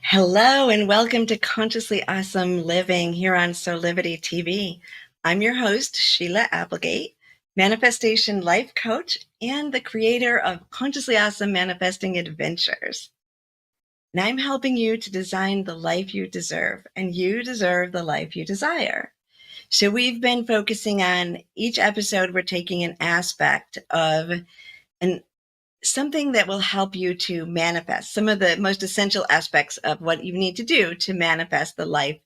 Hello and welcome to Consciously Awesome Living here on Solivity TV. I'm your host, Sheila Applegate, manifestation life coach and the creator of Consciously Awesome Manifesting Adventures. And I'm helping you to design the life you deserve, and you deserve the life you desire. So we've been focusing on each episode, we're taking an aspect of something that will help you to manifest some of the most essential aspects of what you need to do to manifest the life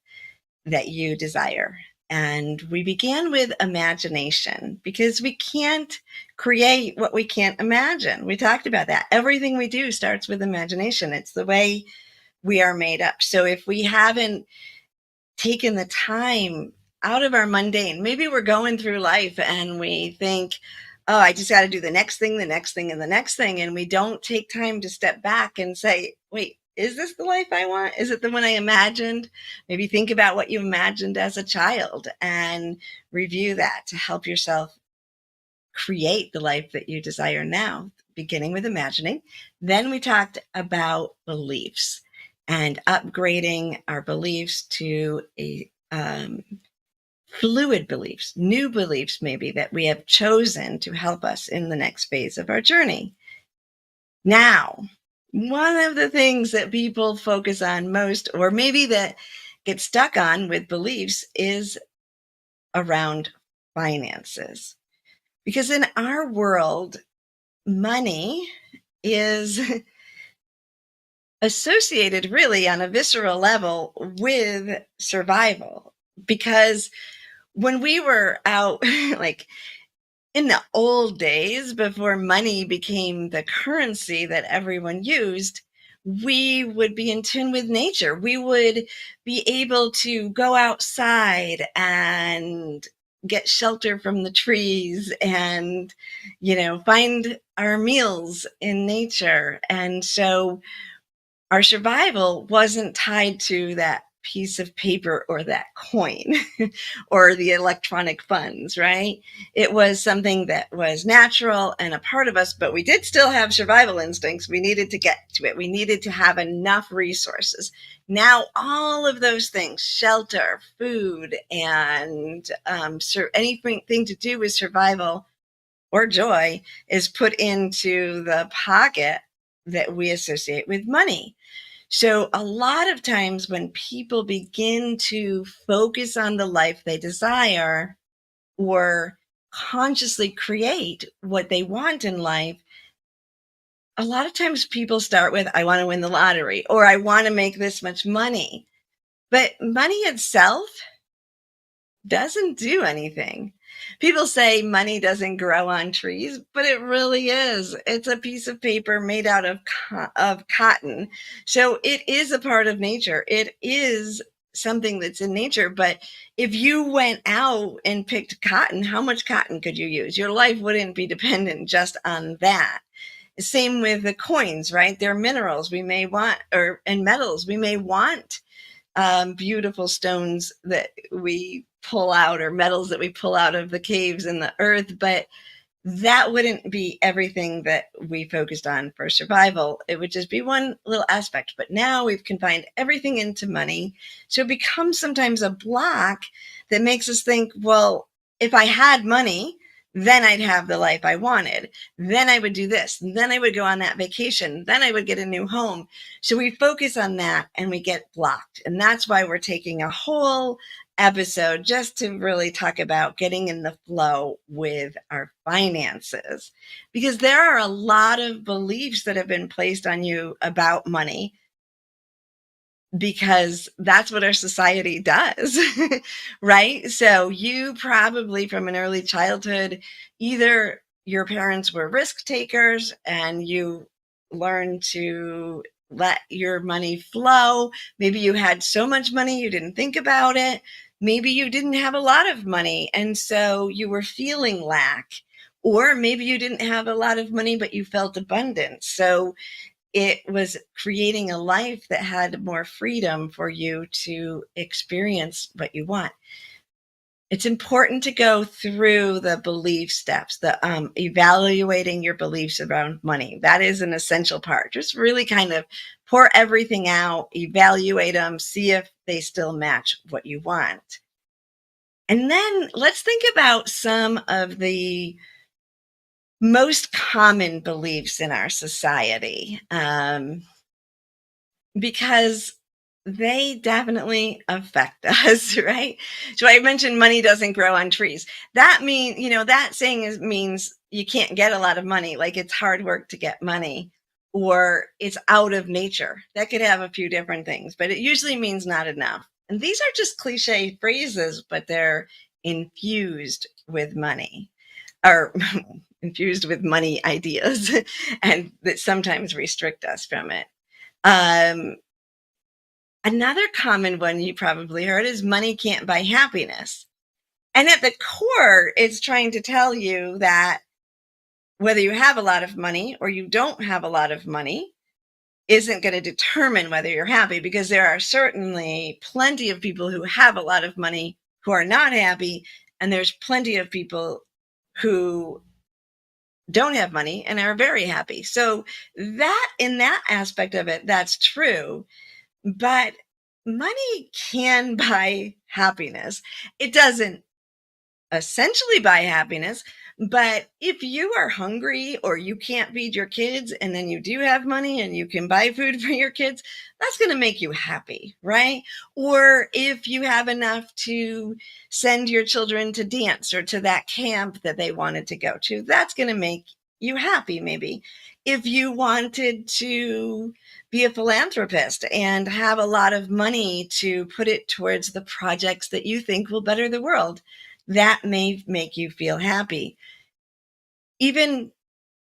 that you desire. And we began with imagination because we can't create what we can't imagine. We talked about that. Everything we do starts with imagination. It's the way we are made up. So if we haven't taken the time out of our mundane, maybe we're going through life and we think, oh, I just got to do the next thing, the next thing, and the next thing. And we don't take time to step back and say, wait, is this the life I want? Is it the one I imagined? Maybe think about what you imagined as a child and review that to help yourself create the life that you desire now, beginning with imagining. Then we talked about beliefs and upgrading our beliefs to a fluid beliefs, new beliefs maybe that we have chosen to help us in the next phase of our journey. Now, one of the things that people focus on most, or maybe that get stuck on with beliefs, is around finances. Because in our world, money is associated really on a visceral level with survival. Because when we were out, like in the old days, before money became the currency that everyone used, we would be in tune with nature. We would be able to go outside and get shelter from the trees and, find our meals in nature. And so our survival wasn't tied to that piece of paper or that coin or the electronic funds, right? It was something that was natural and a part of us, but we did still have survival instincts. We needed to get to it. We needed to have enough resources. Now, all of those things, shelter, food, and anything to do with survival or joy, is put into the pocket that we associate with money. So a lot of times when people begin to focus on the life they desire or consciously create what they want in life, a lot of times people start with, I want to win the lottery, or I want to make this much money. But money itself doesn't do anything. People say money doesn't grow on trees, but it really is. It's a piece of paper made out of cotton. So it is a part of nature. It is something that's in nature. But if you went out and picked cotton, how much cotton could you use? Your life wouldn't be dependent just on that. Same with the coins, right? They're minerals we may want, and metals we may want. Beautiful stones that we pull out, or metals that we pull out of the caves in the earth, but that wouldn't be everything that we focused on for survival. It would just be one little aspect. But now we've confined everything into money. So it becomes sometimes a block that makes us think, well, if I had money, then I'd have the life I wanted. Then I would do this. Then I would go on that vacation. Then I would get a new home. So we focus on that and we get blocked. And that's why we're taking a whole episode just to really talk about getting in the flow with our finances, because there are a lot of beliefs that have been placed on you about money, because that's what our society does. Right? So you probably from an early childhood, either your parents were risk takers and you learned to let your money flow. Maybe you had so much money you didn't think about it. Maybe you didn't have a lot of money and so you were feeling lack. Or maybe you didn't have a lot of money but you felt abundance. So it was creating a life that had more freedom for you to experience what you want. It's important to go through the belief steps, the evaluating your beliefs around money. That is an essential part. Just really kind of pour everything out, evaluate them, see if they still match what you want. And then let's think about some of the most common beliefs in our society, because they definitely affect us, right? So I mentioned money doesn't grow on trees. That that saying means you can't get a lot of money, like it's hard work to get money, or it's out of nature. That could have a few different things, but it usually means not enough. And these are just cliche phrases, but they're infused with money, or infused with money ideas, and that sometimes restrict us from it. Um, Another common one you probably heard is money can't buy happiness. And at the core, it's trying to tell you that whether you have a lot of money or you don't have a lot of money isn't going to determine whether you're happy, because there are certainly plenty of people who have a lot of money who are not happy. And there's plenty of people who don't have money and are very happy. So that, in that aspect of it, that's true. But money can buy happiness. It doesn't essentially buy happiness, but if you are hungry or you can't feed your kids and then you do have money and you can buy food for your kids, that's going to make you happy, right? Or if you have enough to send your children to dance or to that camp that they wanted to go to, that's going to make you happy. Maybe if you wanted to be a philanthropist and have a lot of money to put it towards the projects that you think will better the world, that may make you feel happy. Even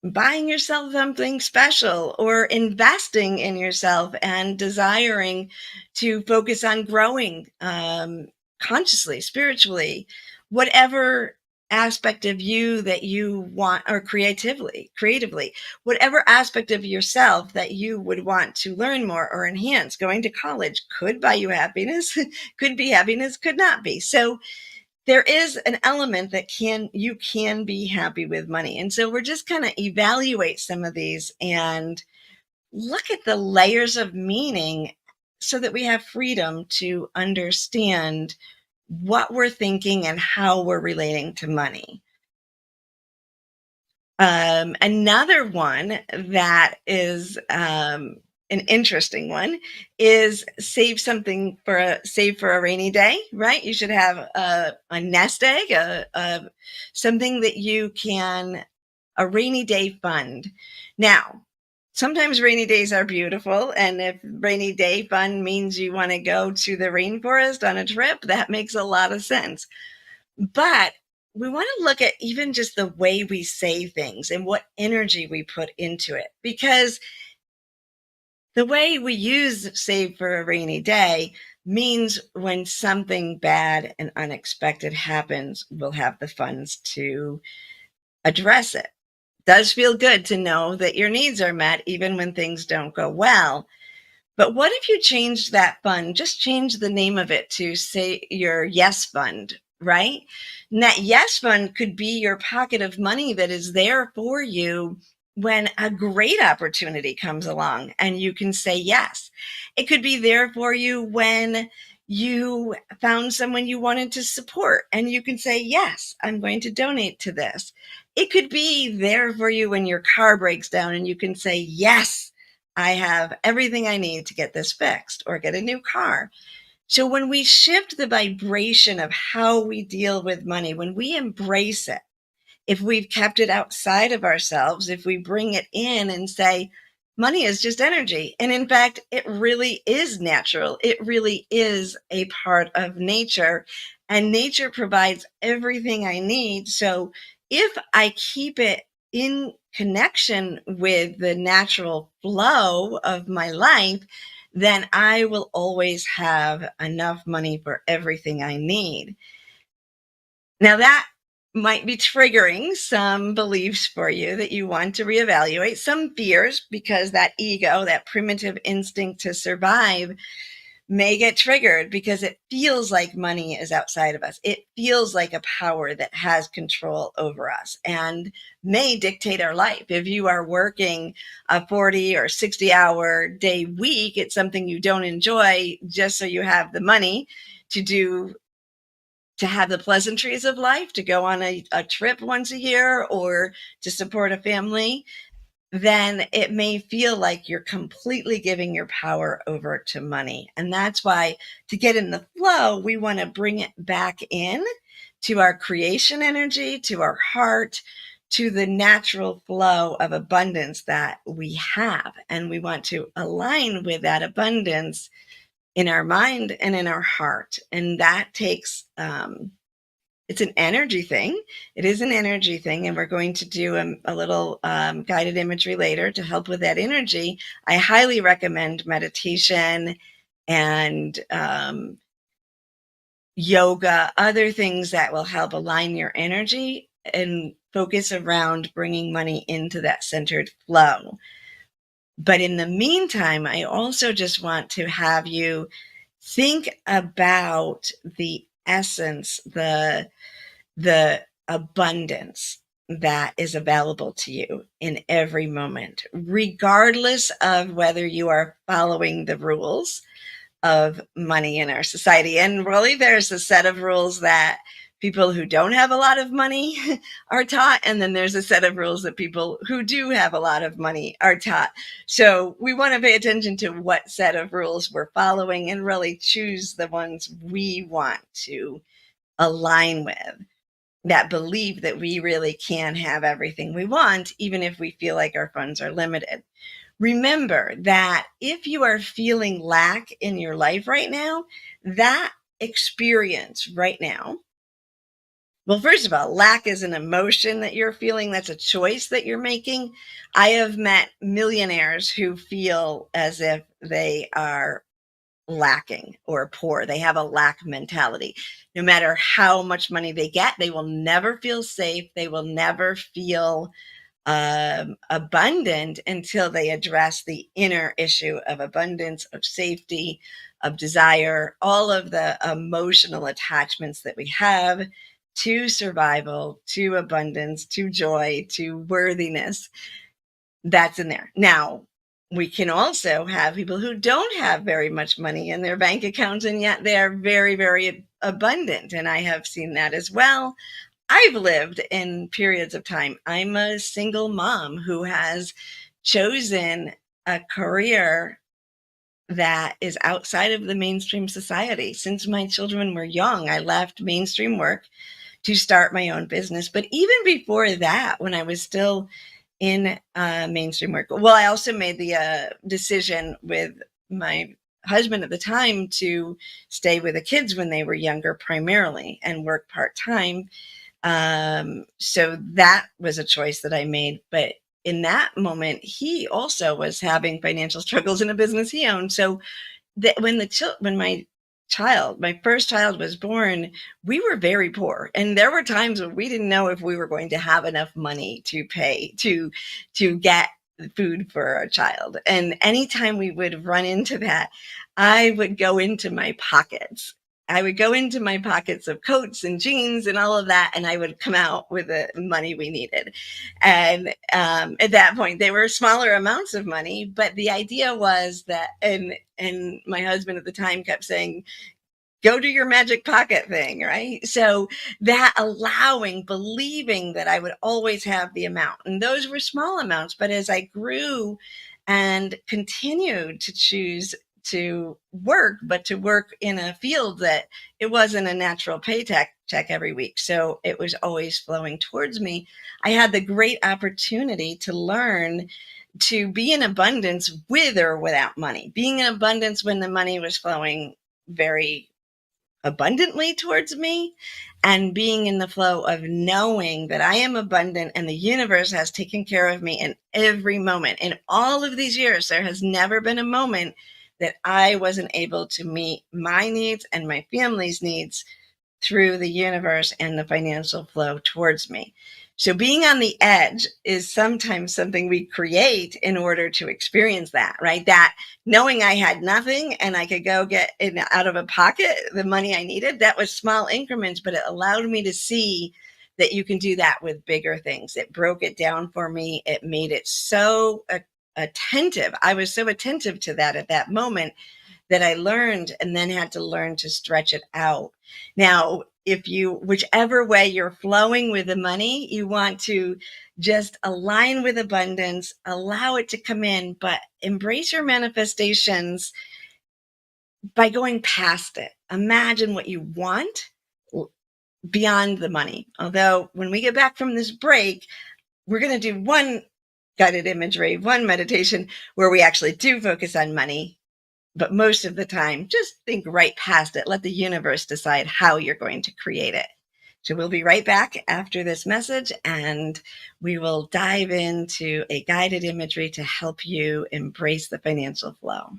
buying yourself something special or investing in yourself and desiring to focus on growing consciously, spiritually, whatever aspect of you that you want, or creatively, whatever aspect of yourself that you would want to learn more or enhance. Going to college could buy you happiness, could be happiness, could not be. So there is an element that you can be happy with money. And so we're just kind of evaluate some of these and look at the layers of meaning so that we have freedom to understand what we're thinking and how we're relating to money. Another one that is an interesting one is save for a rainy day, right? You should have a nest egg, something that you can, a rainy day fund. Now, sometimes rainy days are beautiful. And if rainy day fund means you want to go to the rainforest on a trip, that makes a lot of sense. But we want to look at even just the way we say things and what energy we put into it, because the way we use save for a rainy day means when something bad and unexpected happens, we'll have the funds to address it. Does feel good to know that your needs are met even when things don't go well. But what if you changed that fund, just change the name of it to, say, your Yes Fund, right? And that Yes Fund could be your pocket of money that is there for you when a great opportunity comes along and you can say yes. It could be there for you when you found someone you wanted to support and you can say, yes, I'm going to donate to this. It could be there for you when your car breaks down and you can say, yes, I have everything I need to get this fixed or get a new car. So when we shift the vibration of how we deal with money, when we embrace it, if we've kept it outside of ourselves, if we bring it in and say, money is just energy. And in fact, it really is natural. It really is a part of nature. And nature provides everything I need. So if I keep it in connection with the natural flow of my life, then I will always have enough money for everything I need. Now, that might be triggering some beliefs for you that you want to reevaluate, some fears, because that ego, that primitive instinct to survive, may get triggered because it feels like money is outside of us. It feels like a power that has control over us and may dictate our life. If you are working a 40 or 60-hour day week, it's something you don't enjoy just so you have the money to have the pleasantries of life, to go on a trip once a year or to support a family, then it may feel like you're completely giving your power over to money. And that's why, to get in the flow, we want to bring it back in to our creation energy, to our heart, to the natural flow of abundance that we have. And we want to align with that abundance in our mind and in our heart. And that takes, it's an energy thing. It is an energy thing. And we're going to do a little guided imagery later to help with that energy. I highly recommend meditation and yoga, other things that will help align your energy and focus around bringing money into that centered flow. But in the meantime, I also just want to have you think about the essence, the abundance that is available to you in every moment, regardless of whether you are following the rules of money in our society. And really, there's a set of rules that people who don't have a lot of money are taught. And then there's a set of rules that people who do have a lot of money are taught. So we want to pay attention to what set of rules we're following and really choose the ones we want to align with, that believe that we really can have everything we want, even if we feel like our funds are limited. Remember that if you are feeling lack in your life right now, that experience right now, well, first of all, lack is an emotion that you're feeling. That's a choice that you're making. I have met millionaires who feel as if they are lacking or poor. They have a lack mentality. No matter how much money they get, they will never feel safe. They will never feel abundant until they address the inner issue of abundance, of safety, of desire, all of the emotional attachments that we have to survival, to abundance, to joy, to worthiness. That's in there. Now, we can also have people who don't have very much money in their bank accounts, and yet they are very, very abundant. And I have seen that as well. I've lived in periods of time. I'm a single mom who has chosen a career that is outside of the mainstream society. Since my children were young, I left mainstream work to start my own business. But even before that, when I was still in mainstream work, well, I also made the decision with my husband at the time to stay with the kids when they were younger primarily and work part-time. So that was a choice that I made. But in that moment, he also was having financial struggles in a business he owned. So that when my first child was born, we were very poor. And there were times when we didn't know if we were going to have enough money to pay to get food for our child. And anytime we would run into that, I would go into my pockets. I would go into my pockets of coats and jeans and all of that, and I would come out with the money we needed. And at that point, they were smaller amounts of money, but the idea was that, and my husband at the time kept saying, go do your magic pocket thing, right? So that believing that I would always have the amount, and those were small amounts, but as I grew and continued to choose to work, but to work in a field that it wasn't a natural check every week. So it was always flowing towards me. I had the great opportunity to learn to be in abundance with or without money, being in abundance when the money was flowing very abundantly towards me, and being in the flow of knowing that I am abundant and the universe has taken care of me in every moment. In all of these years, there has never been a moment that I wasn't able to meet my needs and my family's needs through the universe and the financial flow towards me. So being on the edge is sometimes something we create in order to experience that, right? That knowing I had nothing and I could go get in, out of a pocket the money I needed, that was small increments, but it allowed me to see that you can do that with bigger things. It broke it down for me. It made it so attentive. I was so attentive to that at that moment that I learned and then had to learn to stretch it out. Now, if you, whichever way you're flowing with the money, you want to just align with abundance, allow it to come in, but embrace your manifestations by going past it. Imagine what you want beyond the money. Although when we get back from this break, we're going to do one guided imagery, one meditation where we actually do focus on money. But most of the time, just think right past it. Let the universe decide how you're going to create it. So we'll be right back after this message, and we will dive into a guided imagery to help you embrace the financial flow.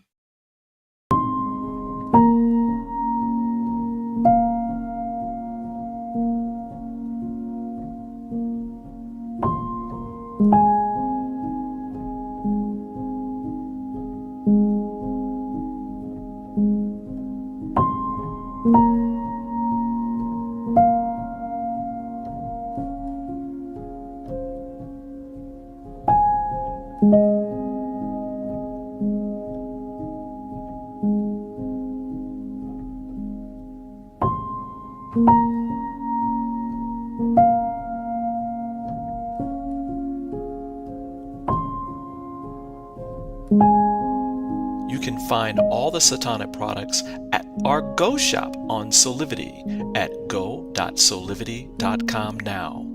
You can find all the Satanic products at our Go shop on Solivity at go.solivity.com now.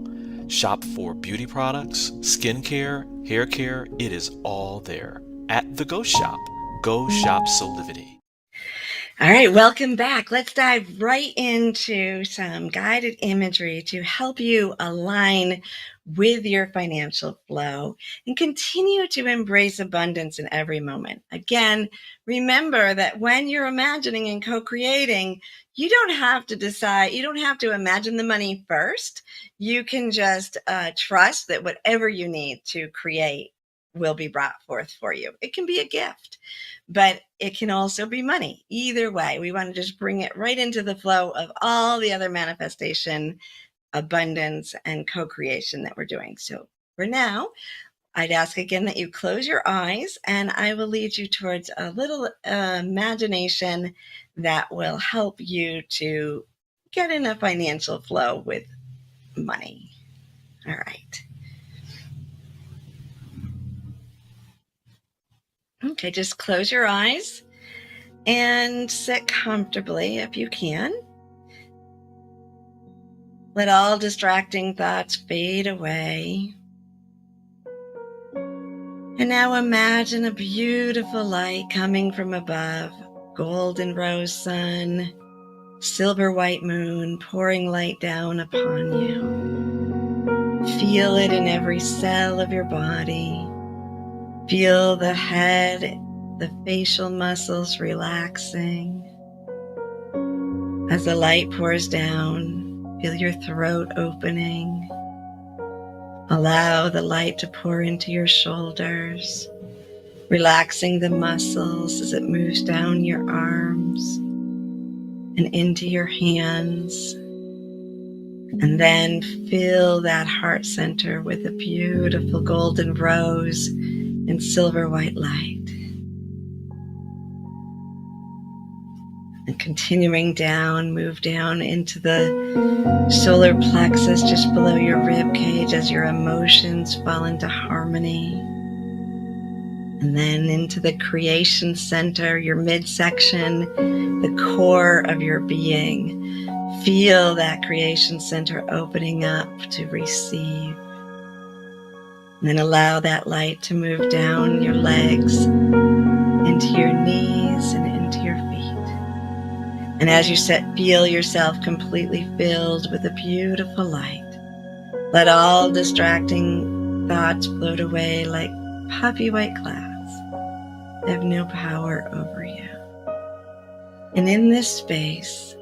Shop for beauty products, skincare, hair care. It is all there at the Go shop. Go shop Solivity. All right, welcome back. Let's dive right into some guided imagery to help you align with your financial flow and continue to embrace abundance in every moment. Again, remember that when you're imagining and co-creating, you don't have to decide, you don't have to imagine the money first. You can just trust that whatever you need to create will be brought forth for you. It can be a gift, but it can also be money. Either way, we want to just bring it right into the flow of all the other manifestation, abundance, and co-creation that we're doing. So for now, I'd ask again that you close your eyes, and I will lead you towards a little imagination that will help you to get in a financial flow with money. All right. Okay, just close your eyes and sit comfortably if you can. Let all distracting thoughts fade away. And now imagine a beautiful light coming from above, golden rose sun, silver white moon pouring light down upon you. Feel it in every cell of your body. Feel the head, the facial muscles relaxing. As the light pours down, feel your throat opening. Allow the light to pour into your shoulders, relaxing the muscles as it moves down your arms and into your hands. And then fill that heart center with a beautiful golden rose and silver white light. And continuing down, move down into the solar plexus just below your rib cage as your emotions fall into harmony. And then into the creation center, your midsection, the core of your being. Feel that creation center opening up to receive. And then allow that light to move down your legs, into your knees and into your feet. And as you feel yourself completely filled with a beautiful light, let all distracting thoughts float away like puffy white clouds. They have no power over you. And in this space,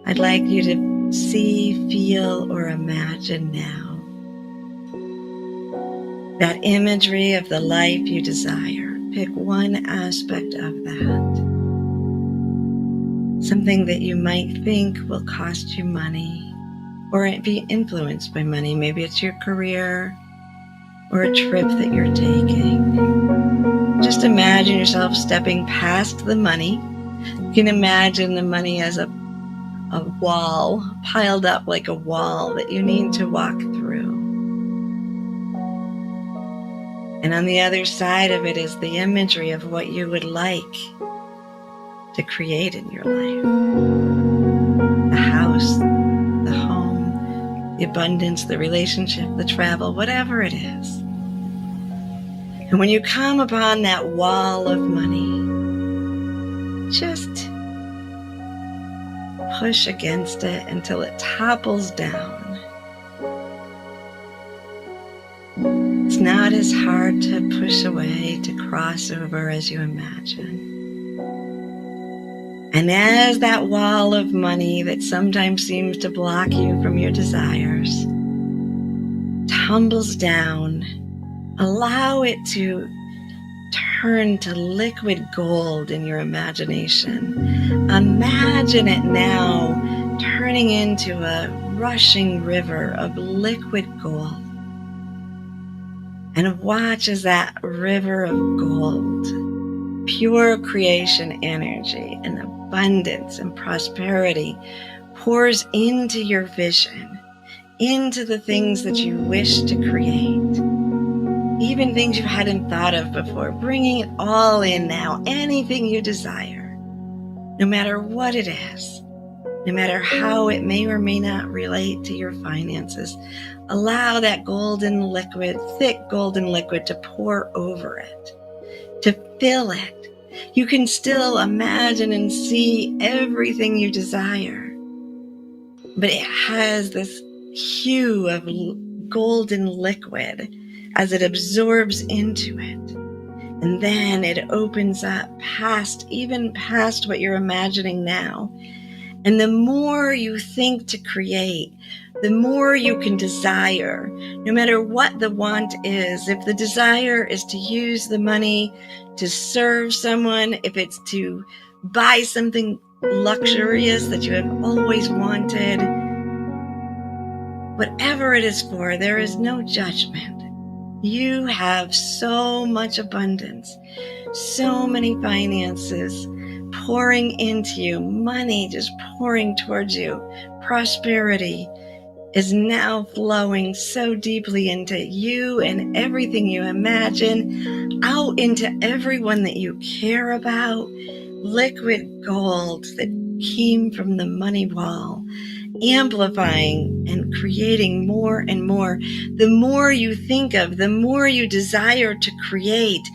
I'd like you to see, feel, or imagine now that imagery of the life you desire. Pick one aspect of that. Something that you might think will cost you money or be influenced by money. Maybe it's your career or a trip that you're taking. Just imagine yourself stepping past the money. You can imagine the money as a wall, piled up like a wall that you need to walk through. And on the other side of it is the imagery of what you would like to create in your life. The house, the home, the abundance, the relationship, the travel, whatever it is. And when you come upon that wall of money, just push against it until it topples down. It's not as hard to push away, to cross over as you imagine. And as that wall of money that sometimes seems to block you from your desires tumbles down, allow it to turn to liquid gold in your imagination. Imagine it now turning into a rushing river of liquid gold. And watch as that river of gold, pure creation energy and abundance and prosperity pours into your vision, into the things that you wish to create. Even things you hadn't thought of before, bringing it all in now, anything you desire, no matter what it is, no matter how it may or may not relate to your finances. Allow that golden liquid, thick golden liquid, to pour over it, to fill it. You can still imagine and see everything you desire, but it has this hue of golden liquid as it absorbs into it. And then it opens up even past what you're imagining now. And the more you think to create, the more you can desire, no matter what the want is. If the desire is to use the money to serve someone, if it's to buy something luxurious that you have always wanted, whatever it is for, there is no judgment. You have so much abundance, so many finances pouring into you, money just pouring towards you. Prosperity is now flowing so deeply into you and everything you imagine, out into everyone that you care about. Liquid gold that came from the money wall, amplifying and creating more and more. The more you think of, the more you desire to create,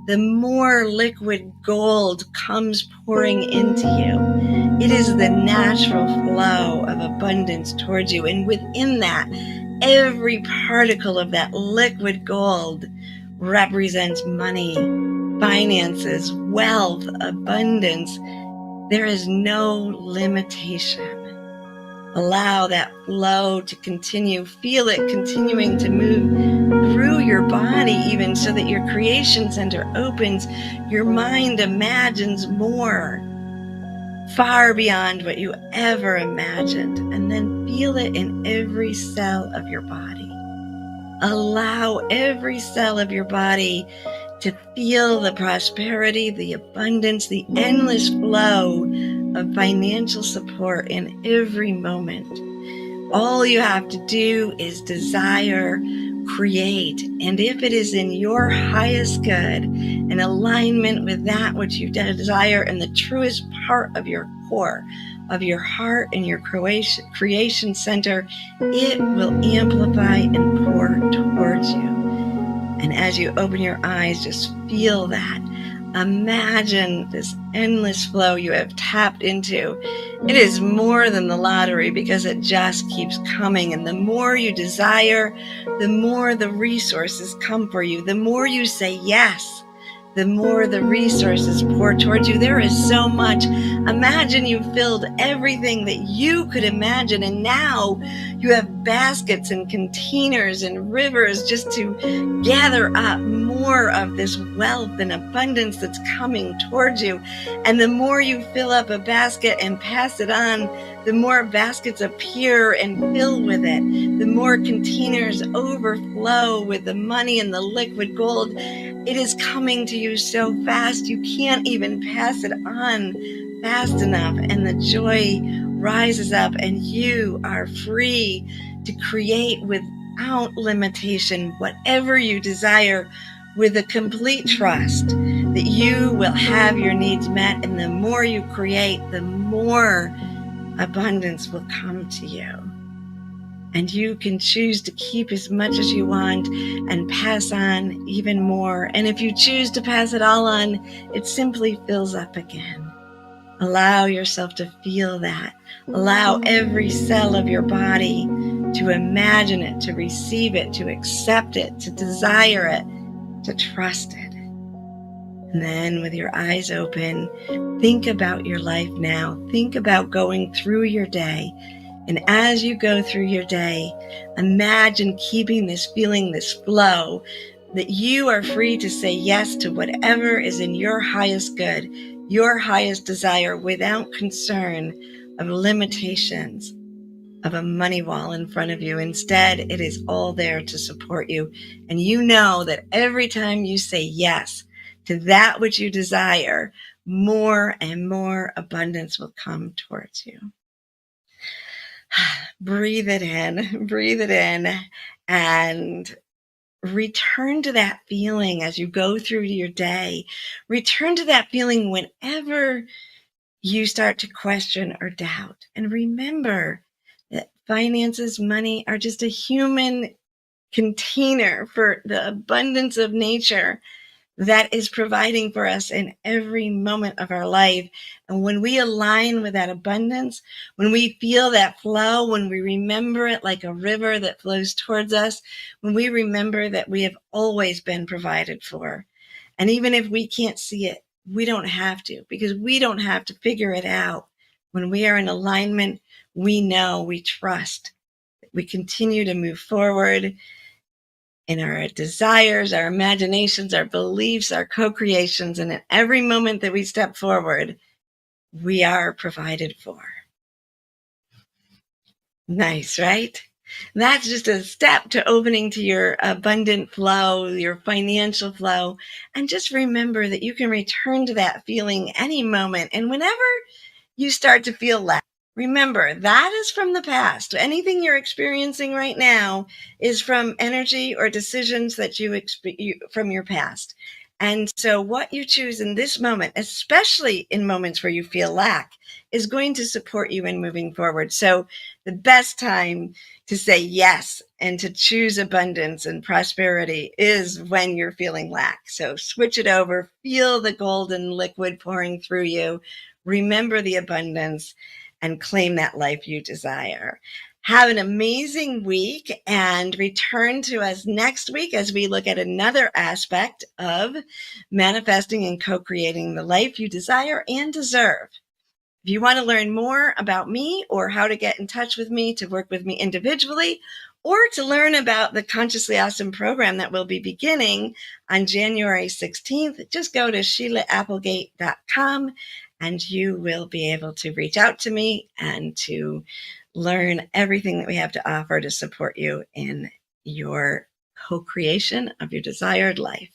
the more liquid gold comes pouring into you. It is the natural flow of abundance towards you. And within that, every particle of that liquid gold represents money, finances, wealth, abundance. There is no limitation. Allow that flow to continue. Feel it continuing to move through your body, even so that your creation center opens. Your mind imagines more, far beyond what you ever imagined. And then feel it in every cell of your body. Allow every cell of your body to feel the prosperity, the abundance, the endless flow of financial support in every moment. All you have to do is desire, create, and if it is in your highest good, in alignment with that which you desire and the truest part of your core, of your heart and your creation center, it will amplify and pour towards you. And as you open your eyes, just feel that. Imagine this endless flow you have tapped into. It is more than the lottery because it just keeps coming. And the more you desire, the more the resources come for you. The more you say yes, the more the resources pour towards you. There is so much. Imagine you filled everything that you could imagine, and now you have baskets and containers and rivers just to gather up more of this wealth and abundance that's coming towards you. And the more you fill up a basket and pass it on, the more baskets appear and fill with it. The more containers overflow with the money and the liquid gold. It is coming to you so fast, you can't even pass it on fast enough. And the joy rises up, and you are free to create without limitation whatever you desire, with a complete trust that you will have your needs met. And the more you create, the more abundance will come to you. And you can choose to keep as much as you want and pass on even more. And if you choose to pass it all on, it simply fills up again. Allow yourself to feel that. Allow every cell of your body to imagine it, to receive it, to accept it, to desire it, to trust it. And then with your eyes open, think about your life now. Think about going through your day. And as you go through your day, imagine keeping this feeling, this flow, that you are free to say yes to whatever is in your highest good, your highest desire, without concern of limitations, of a money wall in front of you. Instead, it is all there to support you. And you know that every time you say yes to that which you desire, more and more abundance will come towards you. Breathe it in, and return to that feeling as you go through your day. Return to that feeling whenever you start to question or doubt. And remember that finances, money are just a human container for the abundance of nature that is providing for us in every moment of our life. And when we align with that abundance, when we feel that flow, when we remember it like a river that flows towards us, when we remember that we have always been provided for, and even if we can't see it, we don't have to, because we don't have to figure it out. When we are in alignment, we know, we trust, we continue to move forward in our desires, our imaginations, our beliefs, our co-creations. And at every moment that we step forward, we are provided for. Nice, right? That's just a step to opening to your abundant flow, your financial flow. And just remember that you can return to that feeling any moment. And whenever you start to feel lack, remember, that is from the past. Anything you're experiencing right now is from energy or decisions that you from your past. And so what you choose in this moment, especially in moments where you feel lack, is going to support you in moving forward. So the best time to say yes and to choose abundance and prosperity is when you're feeling lack. So switch it over, feel the golden liquid pouring through you, remember the abundance, and claim that life you desire. Have an amazing week, and return to us next week as we look at another aspect of manifesting and co-creating the life you desire and deserve. If you want to learn more about me, or how to get in touch with me to work with me individually, or to learn about the Consciously Awesome program that will be beginning on January 16th, just go to SheilaApplegate.com and you will be able to reach out to me and to learn everything that we have to offer to support you in your co-creation of your desired life.